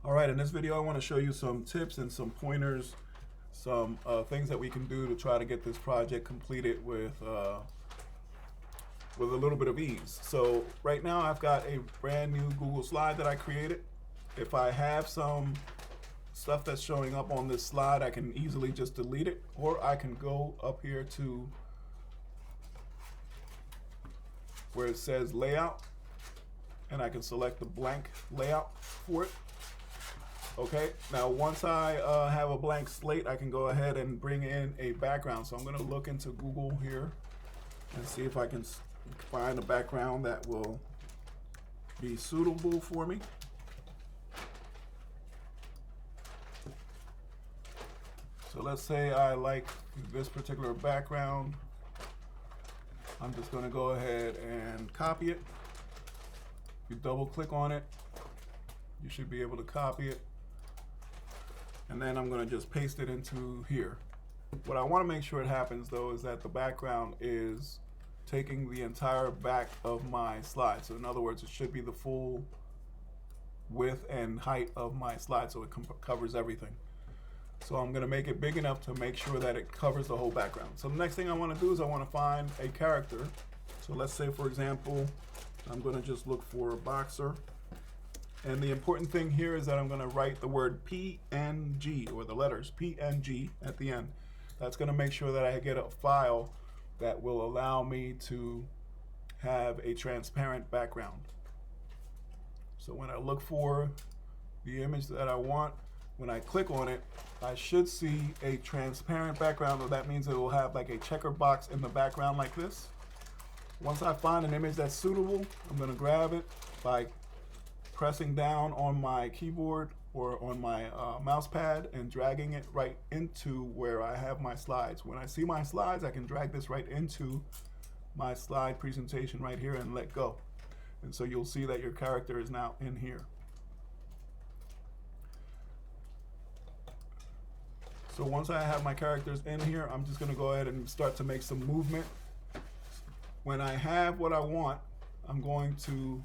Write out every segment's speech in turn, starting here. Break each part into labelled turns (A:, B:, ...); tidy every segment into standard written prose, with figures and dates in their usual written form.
A: All right, in this video I want to show you some tips and some pointers, some things that we can do to try to get this project completed with a little bit of ease. So right now I've got a brand new Google slide that I created. If I have some stuff that's showing up on this slide, I can easily just delete it, or I can go up here to where it says layout and I can select the blank layout for it. Okay, now once I have a blank slate, I can go ahead and bring in a background. So I'm going to look into Google here and see if I can find a background that will be suitable for me. So let's say I like this particular background. I'm just going to go ahead and copy it. You double click on it, you should be able to copy it. And then I'm going to just paste it into here. What I want to make sure it happens though is that the background is taking the entire back of my slide. So in other words, it should be the full width and height of my slide so it covers everything. So I'm going to make it big enough to make sure that it covers the whole background. So the next thing I want to do is I want to find a character. So let's say, for example, I'm going to just look for a boxer. And the important thing here is that I'm going to write the word PNG, or the letters PNG at the end. That's going to make sure that I get a file that will allow me to have a transparent background. So when I look for the image that I want, when I click on it, I should see a transparent background. So that means it will have like a checker box in the background like this. Once I find an image that's suitable, I'm going to grab it by pressing down on my keyboard or on my mouse pad and dragging it right into where I have my slides. When I see my slides, I can drag this right into my slide presentation right here and let go. And so you'll see that your character is now in here. So once I have my characters in here, I'm just going to go ahead and start to make some movement. When I have what I want, I'm going to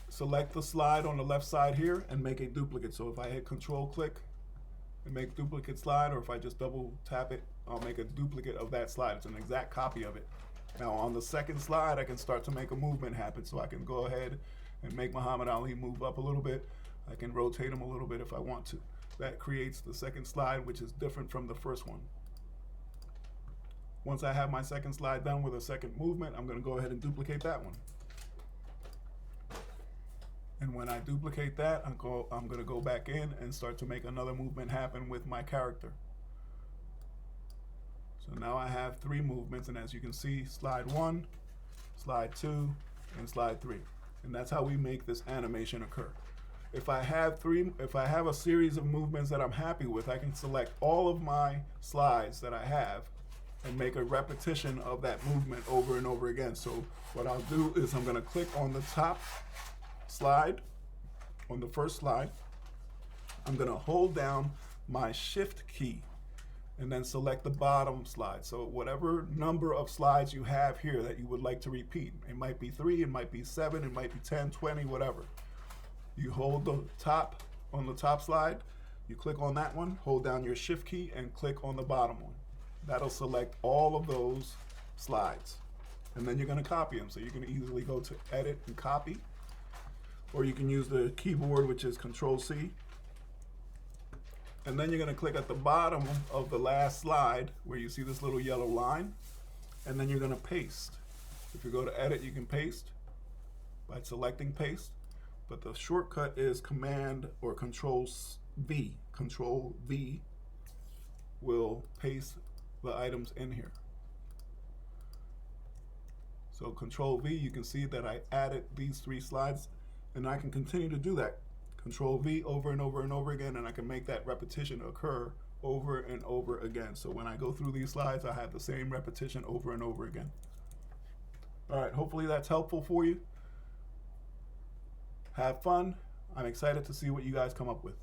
A: select the slide on the left side here and make a duplicate. So if I hit Control click and make duplicate slide, or if I just double tap it, I'll make a duplicate of that slide. It's an exact copy of it. Now on the second slide, I can start to make a movement happen. So I can go ahead and make Muhammad Ali move up a little bit. I can rotate him a little bit if I want to. That creates the second slide, which is different from the first one. Once I have my second slide done with a second movement, I'm going to go ahead and duplicate that one. And when I duplicate that, I'm going to go back in and start to make another movement happen with my character. So now I have 3 movements, and as you can see, slide 1, slide 2, and slide 3. And that's how we make this animation occur. If I have a series of movements that I'm happy with, I can select all of my slides that I have and make a repetition of that movement over and over again. So what I'll do is I'm going to click on the top slide, on the first slide. I'm going to hold down my Shift key and then select the bottom slide. So whatever number of slides you have here that you would like to repeat, it might be 3, it might be 7, it might be 10, 20, whatever. You hold the top on the top slide, you click on that one, hold down your Shift key and click on the bottom one. That'll select all of those slides. And then you're going to copy them. So you can easily go to Edit and Copy, or you can use the keyboard, which is Control C. And then you're going to click at the bottom of the last slide where you see this little yellow line, and then you're going to paste. If you go to Edit, you can paste by selecting Paste. But the shortcut is Command or Control V. Control V will paste the items in here. So Control V, you can see that I added these 3 slides, and I can continue to do that. Control V over and over and over again, and I can make that repetition occur over and over again. So when I go through these slides, I have the same repetition over and over again. All right, hopefully that's helpful for you. Have fun. I'm excited to see what you guys come up with.